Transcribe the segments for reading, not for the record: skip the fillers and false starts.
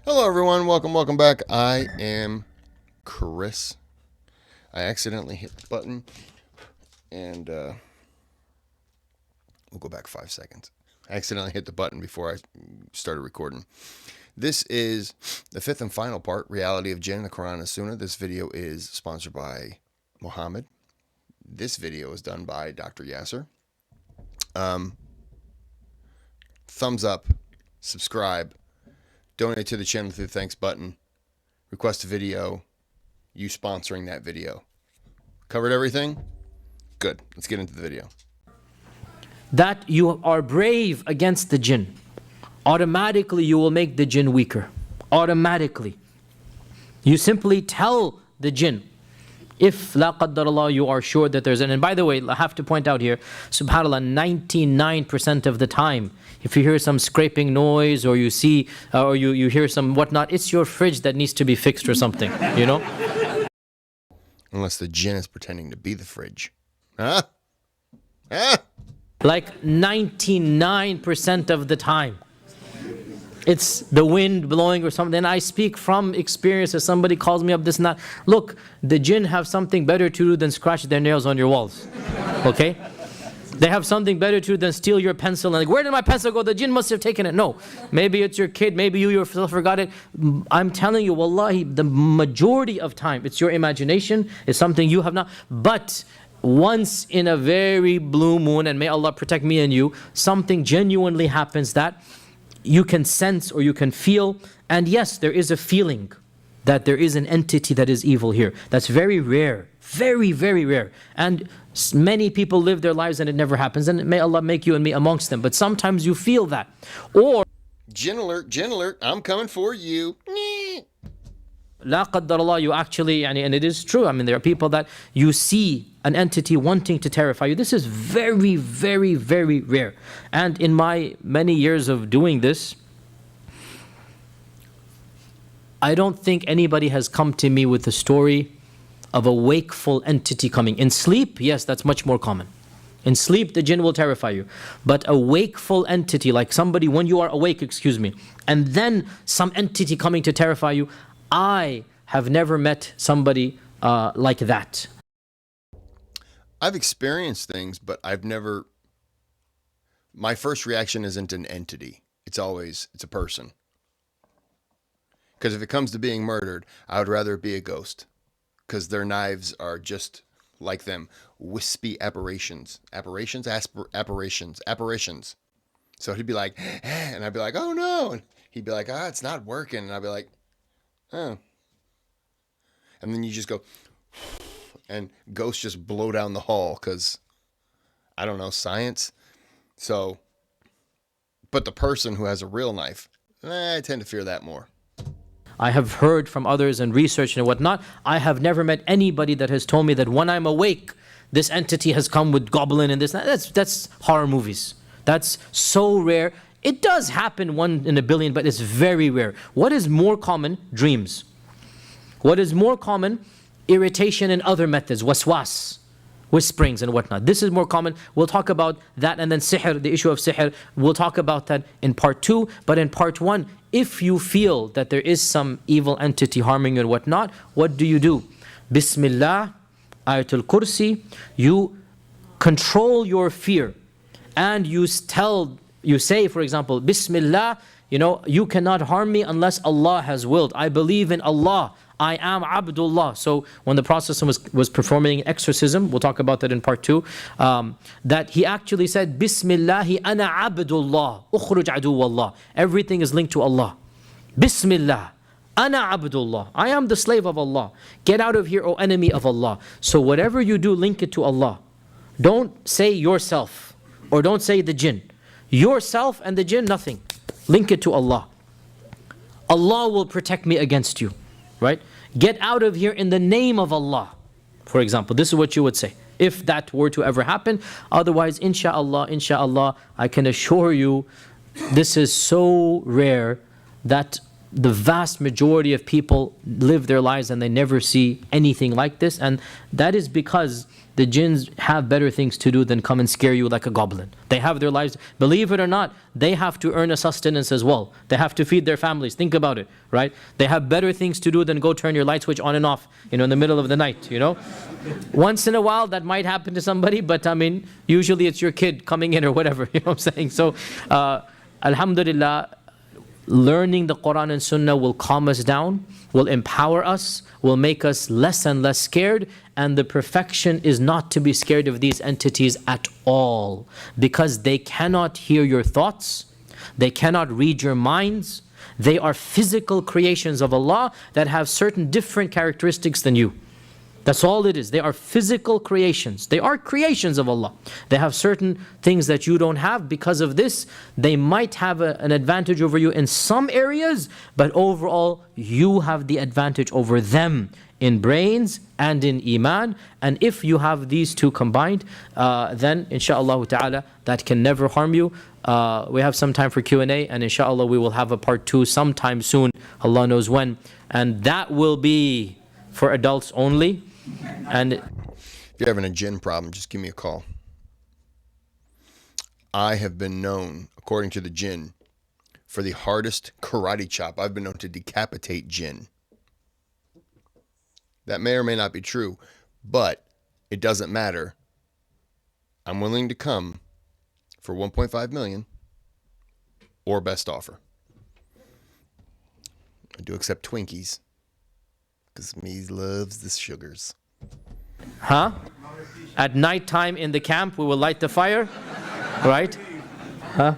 Hello everyone, welcome back. I am Kris. I accidentally hit the button and we'll go back 5 seconds. I accidentally hit the button before I started recording. This is the fifth and final part, Reality of Jinn, the Qur'an and Sunnah. This video is sponsored by Mohamed. This video is done by Dr. Yasir. Thumbs up, subscribe, donate to the channel through the thanks button, request a video, you sponsoring that video. Covered everything? Good. Let's get into the video. That you are brave against the jinn, automatically you will make the jinn weaker. Automatically. You simply tell the jinn, if la qaddar Allah, you are sure that there's an, and by the way, I have to point out here, subhanAllah, 99% of the time, if you hear some scraping noise or you see, or you hear some whatnot, it's your fridge that needs to be fixed or something, you know? Unless the jinn is pretending to be the fridge. Huh? Huh? Like 99% of the time. It's the wind blowing or something. And I speak from experience. If somebody calls me up this and that, look, the jinn have something better to do than scratch their nails on your walls. Okay? They have something better to do than steal your pencil. And like, where did my pencil go? The jinn must have taken it. No. Maybe it's your kid. Maybe you yourself forgot it. I'm telling you, wallahi, the majority of time, it's your imagination. It's something you have not. But once in a very blue moon, and may Allah protect me and you, something genuinely happens that you can sense or you can feel. And yes, there is a feeling that there is an entity that is evil here. That's very rare. Very, very rare. And many people live their lives and it never happens. And may Allah make you and me amongst them. But sometimes you feel that. Or Jinn alert, I'm coming for you. La qaddar Allah, you actually, and it is true. I mean, there are people that you see an entity wanting to terrify you. This is very, very, very rare. And in my many years of doing this, I don't think anybody has come to me with a story of a wakeful entity coming. In sleep, yes, that's much more common. In sleep, the jinn will terrify you. But a wakeful entity, like somebody, when you are awake, and then some entity coming to terrify you, I have never met somebody like that. I've experienced things, but I've never, my first reaction isn't an entity. It's a person. Because if it comes to being murdered, I would rather it be a ghost. Because their knives are just like them. Wispy apparitions. Apparitions? Apparitions. So he'd be like, and I'd be like, oh no. And he'd be like, it's not working. And I'd be like, oh. And then you just go, and ghosts just blow down the hall because, I don't know, science. So, but the person who has a real knife, I tend to fear that more. I have heard from others and researched and whatnot. I have never met anybody that has told me that when I'm awake, this entity has come with goblin and this. That's horror movies. That's so rare. It does happen 1 in a billion, but it's very rare. What is more common? Dreams. What is more common? Irritation and other methods, waswas, whisperings and whatnot. This is more common. We'll talk about that, and then sihr, the issue of sihr, we'll talk about that in part 2. But in part 1, if you feel that there is some evil entity harming you and whatnot, what do? Bismillah, Ayatul Kursi, you control your fear, and you say, for example, Bismillah, you cannot harm me unless Allah has willed. I believe in Allah. I am Abdullah. So when the Prophet was performing exorcism, we'll talk about that in part 2, that he actually said, Bismillahi ana Abdullah, ukhruj aduwallah. Everything is linked to Allah. Bismillah, ana Abdullah. I am the slave of Allah. Get out of here, O enemy of Allah. So whatever you do, link it to Allah. Don't say yourself, or don't say the jinn. Yourself and the jinn, nothing. Link it to Allah. Allah will protect me against you. Right? Get out of here in the name of Allah. For example, this is what you would say if that were to ever happen. Otherwise, inshallah, I can assure you, this is so rare that the vast majority of people live their lives and they never see anything like this, and that is because the jinns have better things to do than come and scare you like a goblin. They have their lives, believe it or not, they have to earn a sustenance as well. They have to feed their families. Think about it, right? They have better things to do than go turn your light switch on and off, in the middle of the night, Once in a while that might happen to somebody, but I mean, usually it's your kid coming in or whatever, you know what I'm saying? So, alhamdulillah, learning the Qur'an and Sunnah will calm us down, will empower us, will make us less and less scared, and the perfection is not to be scared of these entities at all, because they cannot hear your thoughts, they cannot read your minds, they are physical creations of Allah that have certain different characteristics than you. That's all it is. They are physical creations. They are creations of Allah. They have certain things that you don't have. Because of this, they might have an advantage over you in some areas, but overall, you have the advantage over them in brains and in iman. And if you have these two combined, then inshaAllah ta'ala, that can never harm you. We have some time for Q&A, and inshaAllah we will have a part 2 sometime soon. Allah knows when. And that will be for adults only. And if you're having a jinn problem, just give me a call. I have been known, according to the jinn, for the hardest karate chop. I've been known to decapitate jinn. That may or may not be true, but it doesn't matter. I'm willing to come for 1.5 million or best offer. I do accept Twinkies, because me loves the sugars. Huh? At night time in the camp, we will light the fire, right? Huh?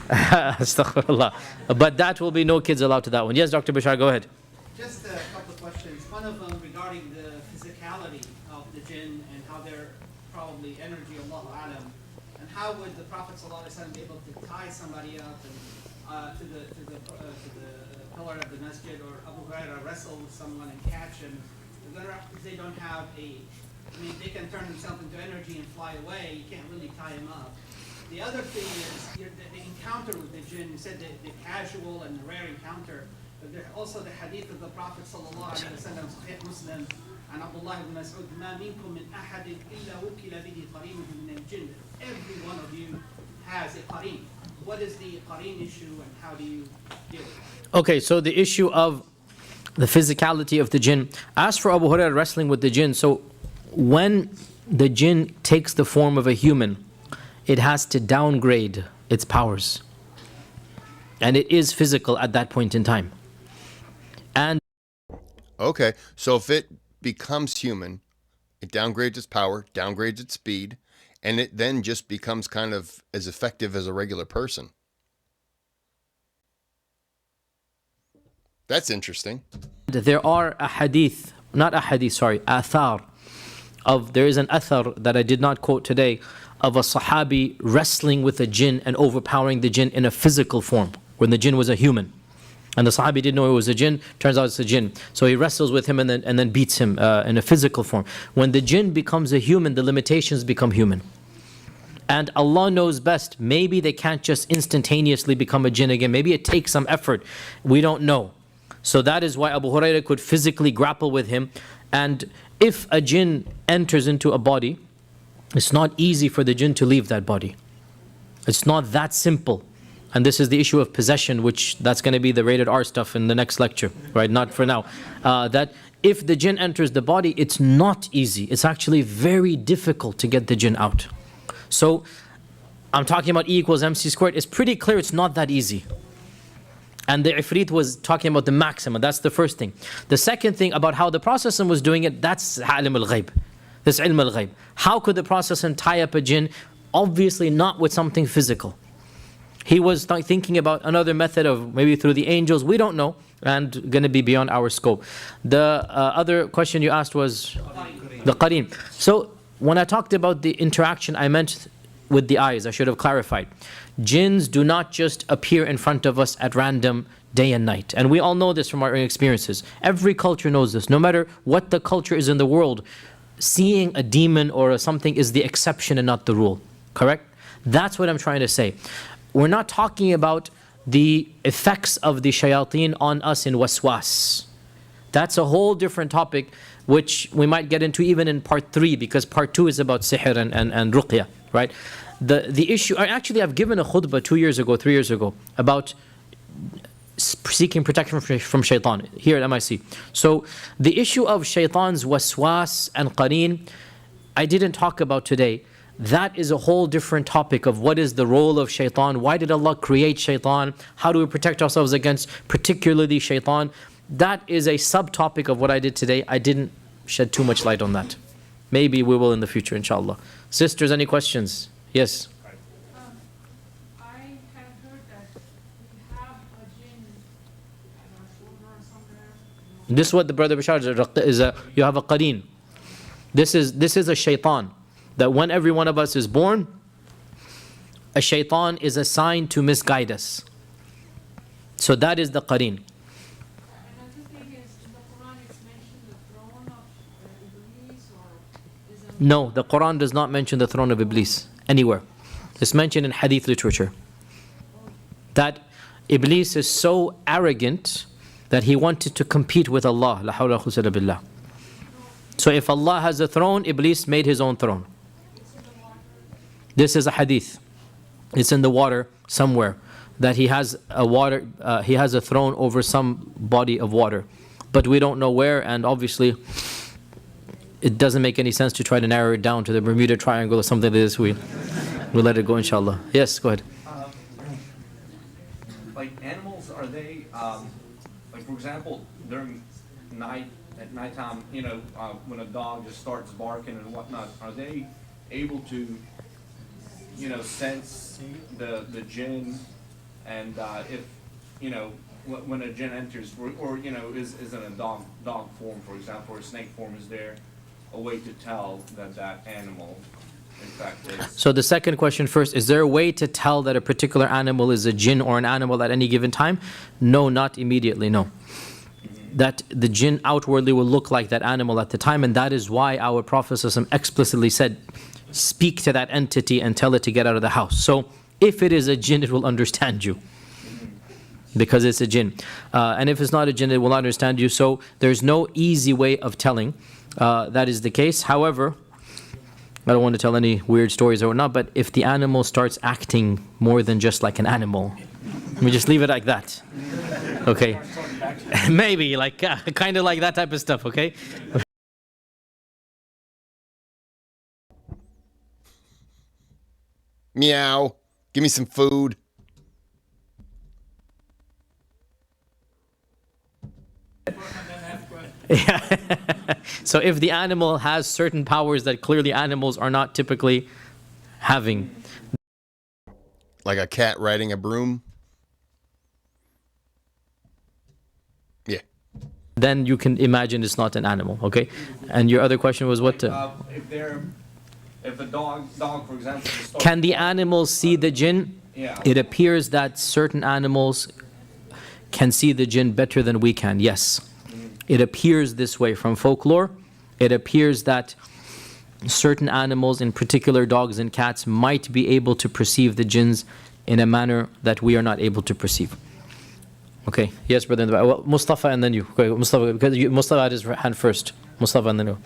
Astaghfirullah. But that will be no kids allowed to that one. Yes, Dr. Bashar, go ahead. Just a couple of questions. One of them regarding the physicality of the jinn and how they're probably energy, Allahu Alam. And how would the Prophet ﷺ be able to tie somebody up and, to the pillar of the masjid, or Abu Hurairah wrestle with someone and catch him? If they don't have they can turn themselves into energy and fly away. You can't really tie them up. The other thing is the encounter with the jinn. You said the casual and the rare encounter. But there's also the hadith of the Prophet sallallahu alaihi wasallam, Sahih Muslim, and Abdullah ibn Mas'ud, "Ma minkum min ahadin illa wukila bihi qarinuhu min al-jinn." Every one of you has a qareen. What is the qareen issue, and how do you deal with it? Okay, so the issue of the physicality of the jinn. As for Abu Hurairah wrestling with the jinn, so when the jinn takes the form of a human, it has to downgrade its powers. And it is physical at that point in time. And Okay, so if it becomes human, it downgrades its power, downgrades its speed, and it then just becomes kind of as effective as a regular person. That's interesting. there are athar there is an athar that I did not quote today, of a sahabi wrestling with a jinn and overpowering the jinn in a physical form, when the jinn was a human. And the sahabi didn't know it was a jinn, turns out it's a jinn. So he wrestles with him and then beats him in a physical form. When the jinn becomes a human, the limitations become human. And Allah knows best. Maybe they can't just instantaneously become a jinn again. Maybe it takes some effort. We don't know. So that is why Abu Hurairah could physically grapple with him. And if a jinn enters into a body, it's not easy for the jinn to leave that body. It's not that simple. And this is the issue of possession, which that's going to be the rated R stuff in the next lecture, right? Not for now. That if the jinn enters the body, it's not easy. It's actually very difficult to get the jinn out. So I'm talking about E equals MC squared. It's pretty clear it's not that easy. And the Ifrit was talking about the maximum. That's the first thing. The second thing about how the Prophet was doing it, that's alim al-ghayb. This ilm al-ghayb. How could the Prophet tie up a jinn? Obviously not with something physical. He was thinking about another method of maybe through the angels. We don't know, and going to be beyond our scope. The other question you asked was the qareen. So when I talked about the interaction, I meant with the eyes. I should have clarified. Jinns do not just appear in front of us at random day and night. And we all know this from our experiences. Every culture knows this. No matter what the culture is in the world, seeing a demon or something is the exception and not the rule. Correct? That's what I'm trying to say. We're not talking about the effects of the shayateen on us in waswas. That's a whole different topic, which we might get into even in part 3, because part 2 is about sihr and ruqya, right? The issue, actually I've given a khutbah 3 years ago, about seeking protection from shaitan here at MIC. So the issue of shaitan's waswas and qareen, I didn't talk about today. That is a whole different topic of what is the role of shaitan, why did Allah create shaitan, how do we protect ourselves against particularly shaitan. That is a subtopic of what I did today. I didn't shed too much light on that. Maybe we will in the future, inshallah. Sisters, any questions? Yes? I have heard that we have a jinn on our shoulder or somewhere. This is what the brother Bashar is, you have a qareen. This is a shaitan. That when every one of us is born, a shaitan is assigned to misguide us. So that is the qareen. Another thing is, in the Quran it's mentioned the throne of Iblis, or is it? No, the Quran does not mention the throne of Iblis anywhere. It's mentioned in hadith literature. That Iblis is so arrogant that he wanted to compete with Allah. La hawla wa la quwwata illa billah. So if Allah has a throne, Iblis made his own throne. This is a hadith. It's in the water somewhere, that he has a throne over some body of water, but we don't know where, and obviously it doesn't make any sense to try to narrow it down to the Bermuda Triangle or something like this. We'll let it go, inshallah. Yes, go ahead. Like animals, are they like, for example, during at nighttime, when a dog just starts barking and whatnot, are they able to sense the jinn, and if when a jinn enters, or is in a dog form, for example, or a snake form, is there a way to tell that animal in fact is? So the second question first, is there a way to tell that a particular animal is a jinn or an animal at any given time? No, not immediately, no. That the jinn outwardly will look like that animal at the time, and that is why our Prophet ﷺ explicitly said, speak to that entity and tell it to get out of the house. So if it is a jinn, it will understand you, because it's a jinn. And if it's not a jinn, it will not understand you. So there's no easy way of telling that is the case. However, I don't want to tell any weird stories or not, but if the animal starts acting more than just like an animal, let me just leave it like that. Okay, maybe like kind of like that type of stuff. Okay. Meow. Give me some food. Yeah. So if the animal has certain powers that clearly animals are not typically having. Like a cat riding a broom. Yeah. Then you can imagine it's not an animal, okay? And your other question was what? If a dog, for example, Can the animals see the jinn? Yeah. It appears that certain animals can see the jinn better than we can, yes. It appears this way from folklore. It appears that certain animals, in particular dogs and cats, might be able to perceive the jinns in a manner that we are not able to perceive. Okay, yes, brother. Well, Mustafa and then you. Okay, Mustafa, because Mustafa had his hand first. Mustafa and then you.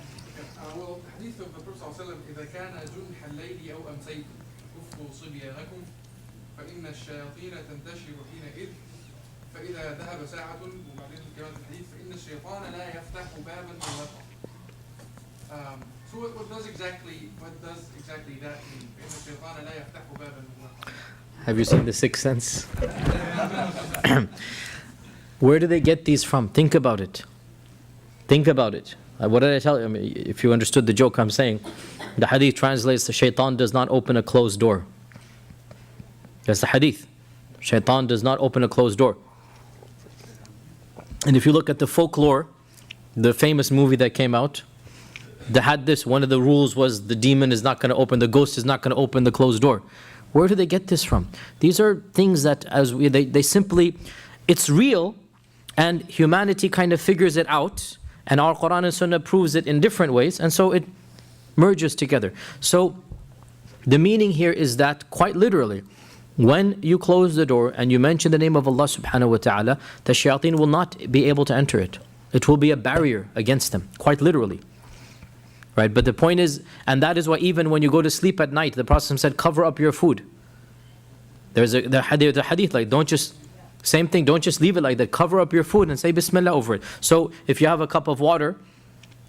well, حديث of the Prophet صلى الله عليه وسلم إذا كان جنح الليل أو أمسيتم كفوا صبيانكم فإن الشياطين تنتشر حينئذ فإذا ذهب ساعة وبعدين كمان الحديث فإن الشيطان لا يفتح بابا مغلقا. So what does exactly that mean? فإن الشيطان لا يفتح بابا مغلقا. Have you seen The Sixth Sense? Where do they get these from? Think about it. Think about it. What did I tell you? I mean, if you understood the joke I'm saying, the hadith translates the shaitan does not open a closed door. That's the hadith. Shaitan does not open a closed door. And if you look at the folklore, the famous movie that came out, they had this, one of the rules was the demon is not going to open, the ghost is not going to open the closed door. Where do they get this from? These are things that they simply, it's real, and humanity kind of figures it out, and our Qur'an and Sunnah proves it in different ways, and so it merges together. So the meaning here is that, quite literally, When you close the door and you mention the name of Allah subhanahu wa ta'ala, the shayateen will not be able to enter it. It will be a barrier against them, quite literally. Right? But the point is, and that is why even when you go to sleep at night, the Prophet said, cover up your food. There's the hadith, like, don't just, same thing, don't just leave it like that. Cover up your food and say Bismillah over it. So if you have a cup of water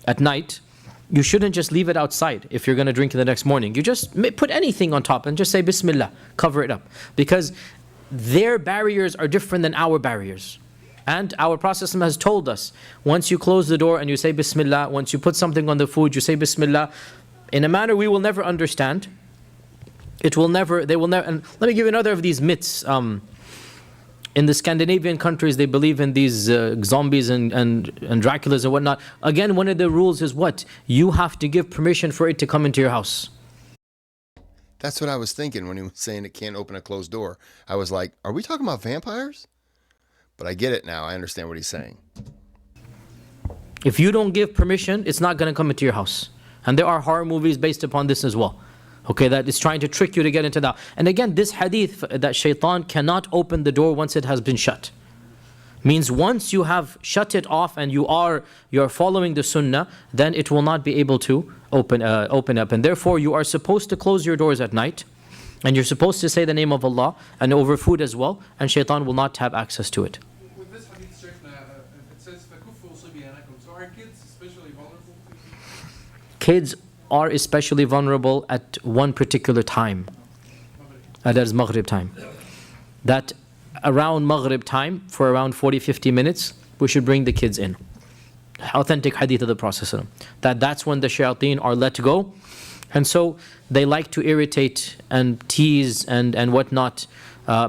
at night, you shouldn't just leave it outside if you're going to drink it the next morning. You just put anything on top and just say Bismillah, cover it up. Because their barriers are different than our barriers. And our Prophet has told us, once you close the door and you say Bismillah, once you put something on the food, you say Bismillah, in a manner we will never understand. It will never, they will never, and let me give you another of these myths. In the Scandinavian countries, they believe in these zombies and Draculas and whatnot. Again, one of the rules is what? You have to give permission for it to come into your house. That's what I was thinking when he was saying it can't open a closed door. I was like, are we talking about vampires? But I get it now. I understand what he's saying. If you don't give permission, it's not going to come into your house. And there are horror movies based upon this as well. Okay, that is trying to trick you to get into that. And again, this hadith that shaitan cannot open the door once it has been shut. Means once you have shut it off and you're following the sunnah, then it will not be able to open up. And therefore you are supposed to close your doors at night. And you're supposed to say the name of Allah and over food as well. And shaitan will not have access to it. With this hadith, Shaykhna, it says, فَكُفُّوا صِبْيَانَكُمْ. So are kids especially vulnerable? Kids are especially vulnerable at one particular time. That is Maghrib time. That around Maghrib time, for around 40-50 minutes, we should bring the kids in. Authentic hadith of the Prophet. That's when the shayateen are let go. And so they like to irritate and tease and whatnot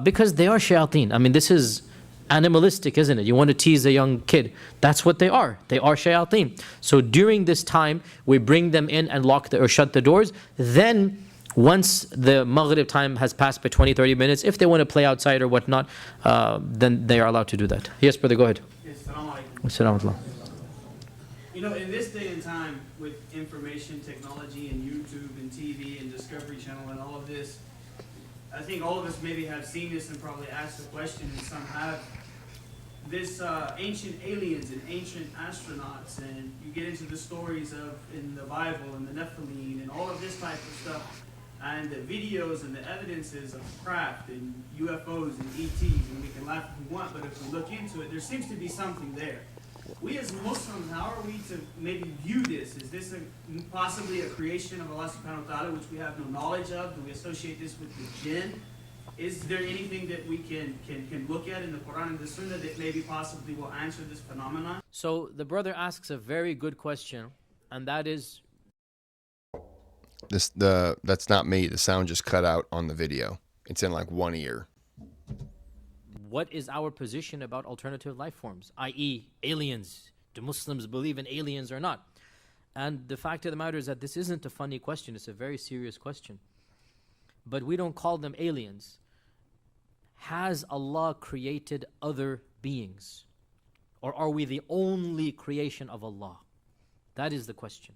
because they are shayateen. I mean, this is animalistic, isn't it? You want to tease a young kid. That's what they are. They are shayateen. So during this time, we bring them in and lock or shut the doors. Then, once the Maghrib time has passed by 20-30 minutes, if they want to play outside or whatnot, then they are allowed to do that. Yes, brother, go ahead. Yes, Assalamu alaikum. Assalamu alaikum. You know, in this day and time, with information technology and YouTube and TV and Discovery Channel and all of this, I think all of us maybe have seen this and probably asked the question, and some have. This ancient aliens and ancient astronauts, and you get into the stories of in the Bible and the Nephilim and all of this type of stuff, and the videos and the evidences of craft and UFOs and ETs, and we can laugh if we want, but if we look into it, there seems to be something there. We as Muslims, how are we to maybe view this? Is this possibly a creation of Allah subhanahu wa ta'ala which we have no knowledge of? Do we associate this with the Jinn? Is there anything that we can look at in the Qur'an and the Sunnah that maybe possibly will answer this phenomenon? So the brother asks a very good question, and that is... That's not me. The sound just cut out on the video. It's in like one ear. What is our position about alternative life forms, i.e. aliens? Do Muslims believe in aliens or not? And the fact of the matter is that this isn't a funny question. It's a very serious question. But we don't call them aliens. Has Allah created other beings? Or are we the only creation of Allah? That is the question.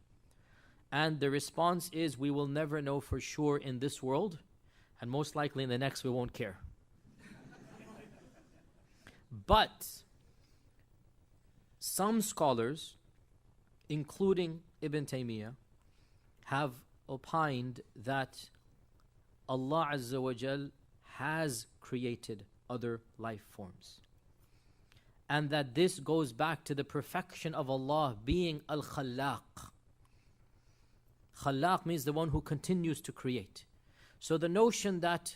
And the response is we will never know for sure in this world, and most likely in the next we won't care. But some scholars, including Ibn Taymiyyah, have opined that Allah Azza wa Jal has created other life forms. And that this goes back to the perfection of Allah being Al-Khallaq. Khallaq means the one who continues to create. So the notion that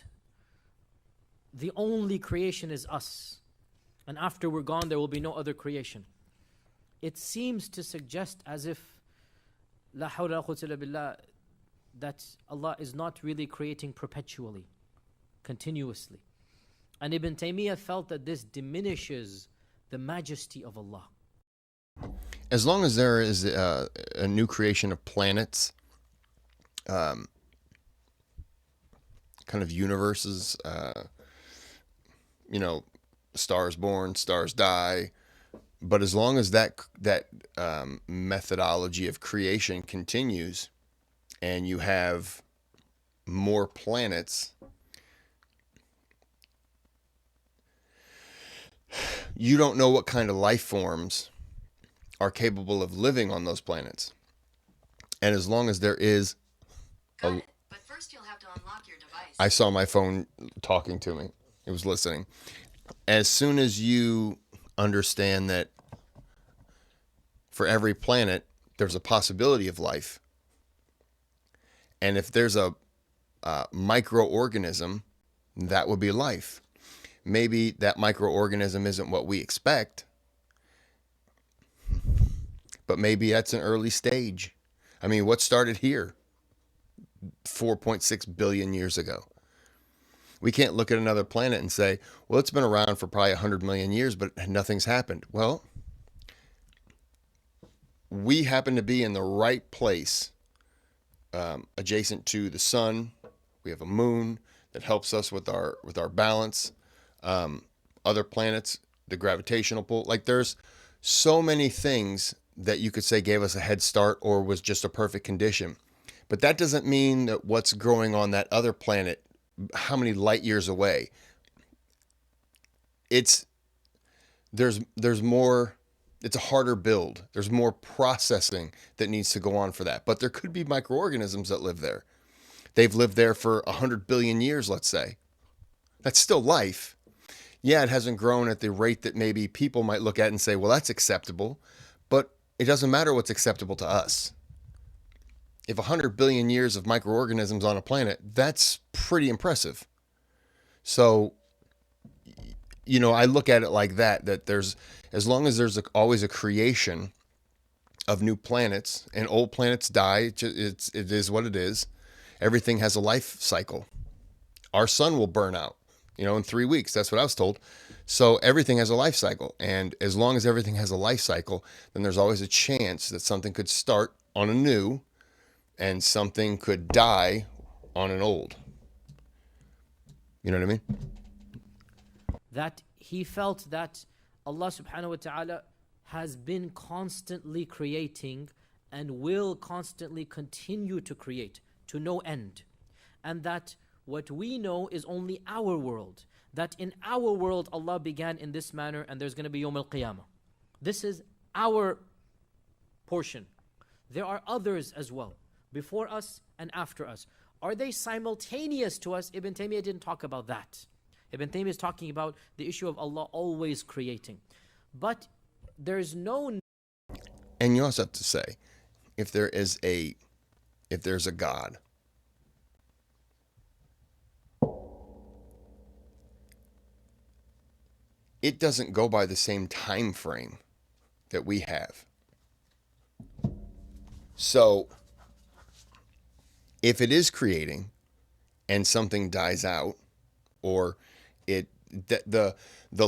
the only creation is us, and after we're gone there will be no other creation, it seems to suggest as if La hawla wa la quwwata illa billah, that Allah is not really creating perpetually, continuously. And Ibn Taymiyyah felt that this diminishes the majesty of Allah. As long as there is a new creation of planets, kind of universes, stars born, stars die. But as long as that methodology of creation continues, and you have more planets, you don't know what kind of life forms are capable of living on those planets. And as long as there is Got it. But first you'll have to unlock your device. I saw my phone talking to me. It was listening. As soon as you understand that for every planet, there's a possibility of life. And if there's a microorganism, that would be life. Maybe that microorganism isn't what we expect, but maybe that's an early stage. I mean, what started here 4.6 billion years ago? We can't look at another planet and say, well, it's been around for probably 100 million years, but nothing's happened. Well, we happen to be in the right place, adjacent to the sun. We have a moon that helps us with our balance. Other planets, the gravitational pull. Like, there's so many things that you could say gave us a head start or was just a perfect condition. But that doesn't mean that what's growing on that other planet, how many light years away, there's more, it's a harder build. There's more processing that needs to go on for that. But there could be microorganisms that live there. They've lived there for 100 billion years, let's say. That's still life. Yeah, it hasn't grown at the rate that maybe people might look at and say, well, that's acceptable. But it doesn't matter what's acceptable to us. If 100 billion years of microorganisms on a planet, that's pretty impressive. So, you know, I look at it like that there's, as long as there's always a creation of new planets, and old planets die, it is what it is. Everything has a life cycle. Our sun will burn out, in 3 weeks. That's what I was told. So everything has a life cycle. And as long as everything has a life cycle, then there's always a chance that something could start on a new and something could die on an old. You know what I mean? That he felt that Allah subhanahu wa ta'ala has been constantly creating and will constantly continue to create to no end. And that what we know is only our world. That in our world Allah began in this manner and there's going to be Yawm al-Qiyamah. This is our portion. There are others as well, before us and after us. Are they simultaneous to us? Ibn Taymiyyah didn't talk about that. Ibn Taymiyyah is talking about the issue of Allah always creating. But there's no... And you also have to say, if there's a God, it doesn't go by the same time frame that we have. So if it is creating and something dies out, or the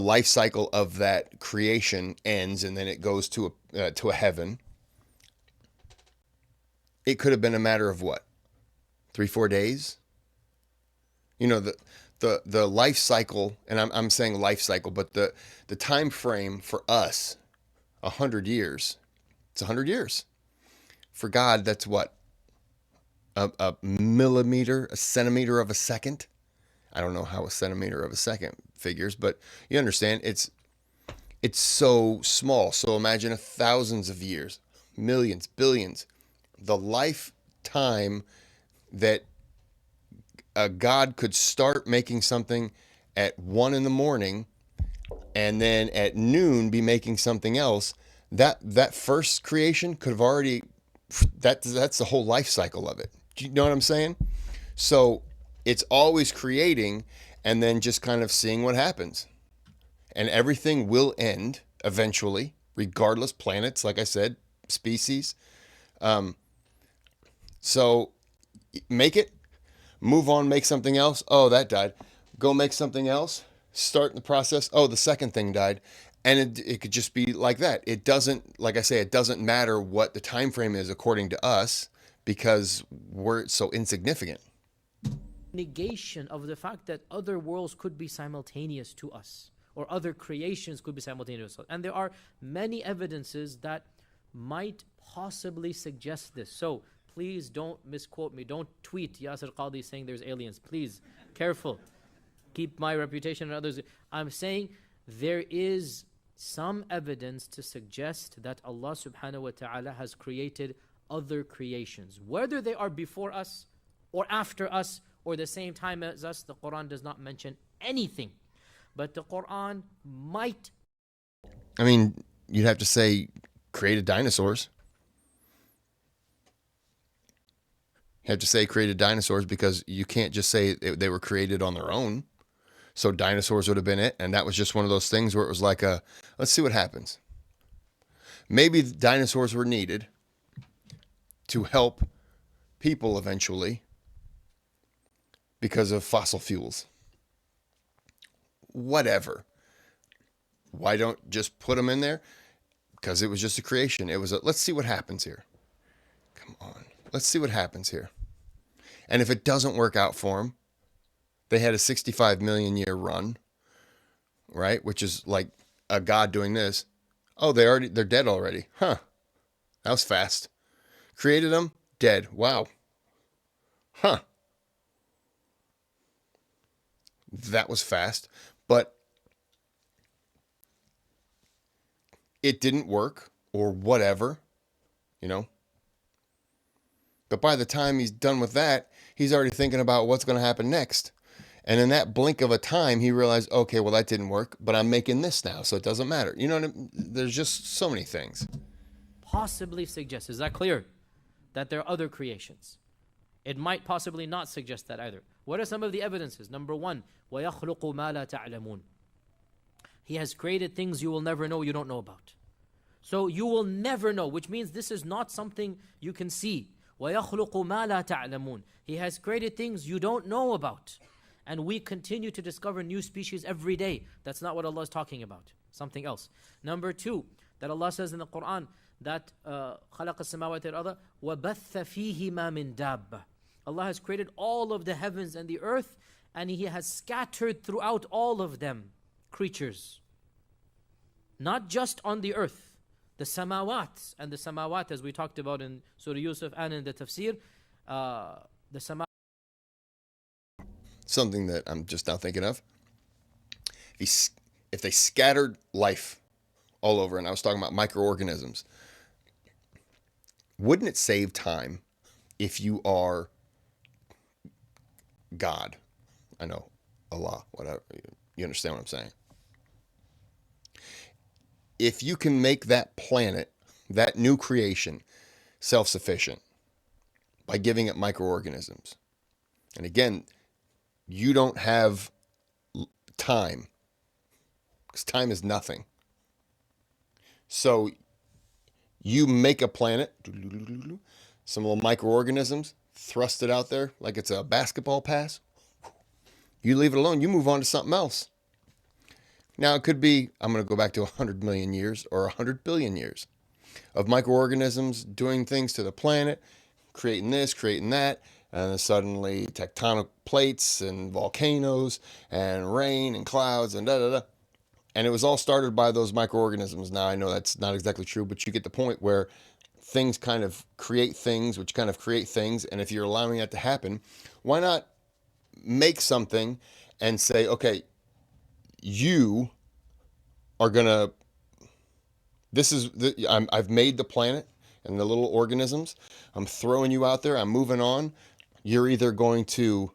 life cycle of that creation ends and then it goes to a heaven, it could have been a matter of what? 3-4 days? The life cycle, and I'm saying life cycle, but the time frame for us, 100 years. It's 100 years. For God, that's what? A millimeter, a centimeter of a second? I don't know how a centimeter of a second figures, but you understand, it's so small. So imagine thousands of years, millions, billions. The lifetime that a God could start making something at 1 a.m. and then at noon be making something else, that first creation could have already, that's the whole life cycle of it. Do you know what I'm saying? So it's always creating and then just kind of seeing what happens. And everything will end eventually, regardless, planets, like I said, species. So make it, move on, make something else. Oh, that died. Go make something else. Start the process. Oh, the second thing died. And it could just be like that. It doesn't, like I say, it doesn't matter what the time frame is according to us, because we're so insignificant. Negation of the fact that other worlds could be simultaneous to us, or other creations could be simultaneous to us. And there are many evidences that might possibly suggest this. So please don't misquote me. Don't tweet Yasir Qadhi saying there's aliens. Please, careful. Keep my reputation and others. I'm saying there is some evidence to suggest that Allah subhanahu wa ta'ala has created other creations. Whether they are before us or after us or the same time as us, the Qur'an does not mention anything. But the Qur'an might... I mean, you'd have to say created dinosaurs. You have to say created dinosaurs because you can't just say they were created on their own. So dinosaurs would have been it. And that was just one of those things where it was like let's see what happens. Maybe dinosaurs were needed to help people eventually because of fossil fuels. Whatever. Why don't just put them in there? Because it was just a creation. It was let's see what happens here. Come on. Let's see what happens here. And if it doesn't work out for them, they had a 65 million year run, right? Which is like a God doing this. Oh, they're dead already. Huh. That was fast. Created them, dead. Wow. Huh. That was fast. But it didn't work or whatever, you know. But by the time he's done with that, he's already thinking about what's going to happen next. And in that blink of a time, he realized, okay, well, that didn't work, but I'm making this now, so it doesn't matter. You know what I mean? There's just so many things. possibly suggest, is that clear? That there are other creations. It might possibly not suggest that either. What are some of the evidences? Number one, وَيَخْلُقُ مَا لَا تَعْلَمُونَ. He has created things you will never know, you don't know about. So you will never know, which means this is not something you can see. وَيَخْلُقُ مَا لَا تَعْلَمُونَ. He has created things you don't know about. And we continue to discover new species every day. That's not what Allah is talking about. Something else. Number two, that Allah says in the Qur'an that خَلَقَ السَّمَاوَاتِ وَالْأَرْضَ وَبَثَّ فِيهِمَا مِن دَابَّةٍ. Allah has created all of the heavens and the earth, and He has scattered throughout all of them creatures. Not just on the earth. The samawat, and the samawat as we talked about in Surah Yusuf and in the tafsir, the samawat. Something that I'm just now thinking of. If they scattered life all over, and I was talking about microorganisms, wouldn't it save time if you are God? I know, Allah, whatever. You understand what I'm saying? If you can make that planet, that new creation, self-sufficient by giving it microorganisms, and again, you don't have time, because time is nothing. So you make a planet, some little microorganisms, thrust it out there like it's a basketball pass. You leave it alone, you move on to something else. Now it could be, I'm going to go back to 100 million years or 100 billion years of microorganisms doing things to the planet, creating this, creating that, and then suddenly tectonic plates and volcanoes and rain and clouds and da-da-da. And it was all started by those microorganisms. Now I know that's not exactly true, but you get the point where things kind of create things, which kind of create things. And if you're allowing that to happen, why not make something and say, okay, you are gonna, I've made the planet and the little organisms. I'm throwing you out there. I'm moving on. You're either going to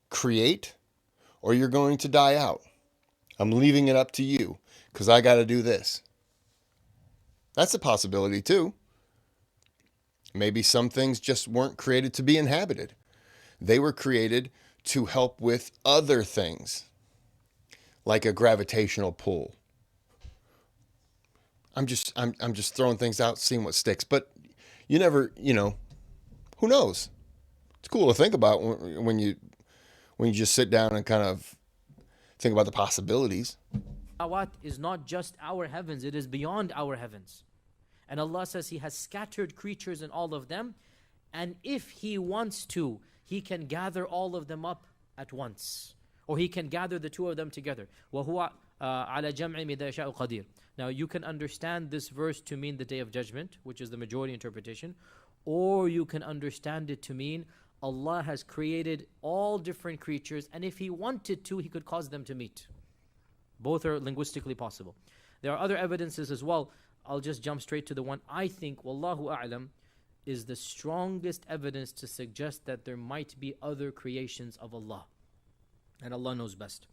create or you're going to die out. I'm leaving it up to you because I got to do this. That's a possibility too. Maybe some things just weren't created to be inhabited. They were created to help with other things, like a gravitational pull. I'm just throwing things out, seeing what sticks. But you never, who knows? It's cool to think about when you just sit down and kind of think about the possibilities. Samawat is not just our heavens, it is beyond our heavens. And Allah says He has scattered creatures in all of them, and if He wants to, He can gather all of them up at once. Or He can gather the two of them together. وَهُوَ عَلَى جَمْعِ مِذَا يَشَاءُ قَدِيرٌ. Now you can understand this verse to mean the Day of Judgment, which is the majority interpretation, or you can understand it to mean Allah has created all different creatures, and if He wanted to, He could cause them to meet. Both are linguistically possible. There are other evidences as well. I'll just jump straight to the one I think, wallahu a'lam, is the strongest evidence to suggest that there might be other creations of Allah. And Allah knows best.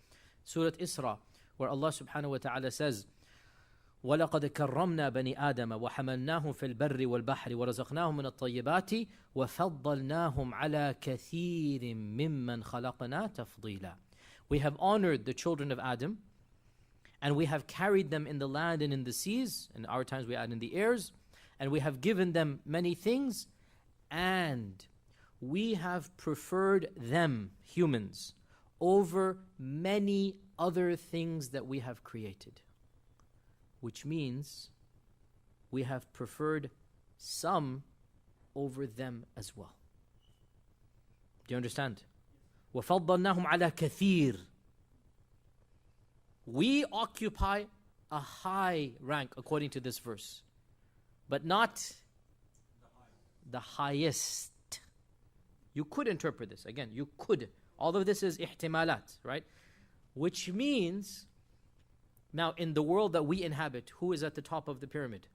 Surah Isra, where Allah subhanahu wa ta'ala says, وَلَقَدْ كَرَّمْنَا بَنِي آدَمَ وَحَمَلْنَاهُمْ فِي الْبَرِّ وَالْبَحْرِ وَرَزَقْنَاهُمْ مِنَ الطَّيِّبَاتِ وَفَضَّلْنَاهُمْ عَلَى كَثِيرٍ مِّمَّنْ خَلَقْنَا تَفْضِيلًا. We have honored the children of Adam, and we have carried them in the land and in the seas, in our times we add in the airs, and we have given them many things, and we have preferred them, humans, over many other things that we have created. Which means we have preferred some over them as well. Do you understand? وَفَضَّلْنَاهُمْ عَلَى كَثِيرٍ. We occupy a high rank according to this verse, but not the highest. You could interpret this. Again, you could. All of this is ihtimalat, right? Which means, now in the world that we inhabit, who is at the top of the pyramid?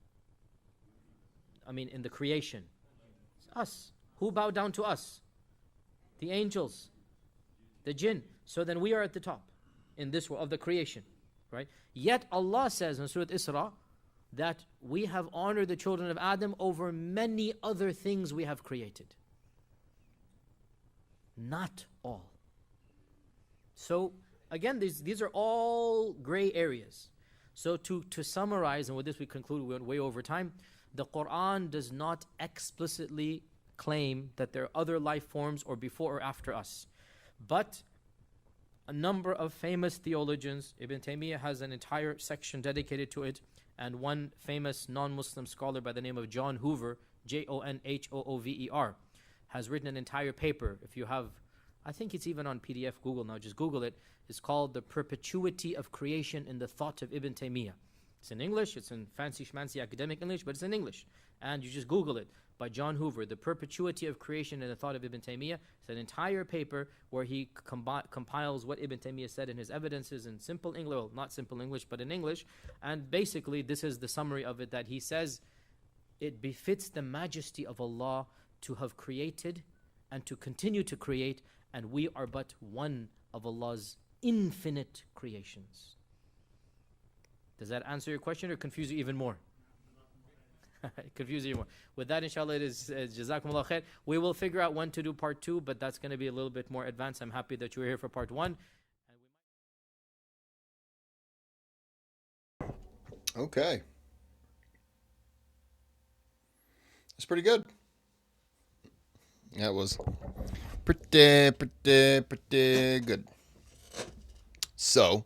I mean, in the creation. It's us. Who bowed down to us? The angels. The jinn. So then we are at the top in this world of the creation, right? Yet Allah says in Surah Isra that we have honored the children of Adam over many other things we have created. Not all. So again, these are all gray areas. So to summarize, and with this we conclude, we went way over time, the Qur'an does not explicitly claim that there are other life forms or before or after us. But a number of famous theologians, Ibn Taymiyyah has an entire section dedicated to it, and one famous non-Muslim scholar by the name of John Hoover, Jonhoover, has written an entire paper. If you have, I think it's even on PDF, Google now, just Google it. It's called The Perpetuity of Creation in the Thought of Ibn Taymiyyah. It's in English, it's in fancy schmancy academic English, but it's in English. And you just Google it by John Hoover, The Perpetuity of Creation in the Thought of Ibn Taymiyyah. It's an entire paper where he compiles what Ibn Taymiyyah said in his evidences in simple English, well, not simple English, but in English. And basically, this is the summary of it, that he says, it befits the majesty of Allah to have created and to continue to create, and we are but one of Allah's infinite creations. Does that answer your question or confuse you even more? Confuse you even more. With that, inshallah, it is Jazakumullah khair. We will figure out when to do part 2, but that's going to be a little bit more advanced. I'm happy that you were here for part 1. Okay. That's pretty good. That was pretty good. So,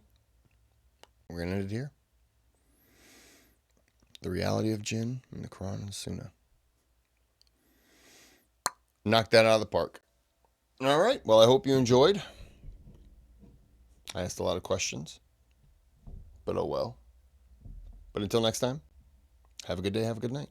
we're going to end it here. The reality of jinn in the Qur'an and Sunnah. Knock that out of the park. All right. Well, I hope you enjoyed. I asked a lot of questions, but oh well. But until next time, have a good day, have a good night.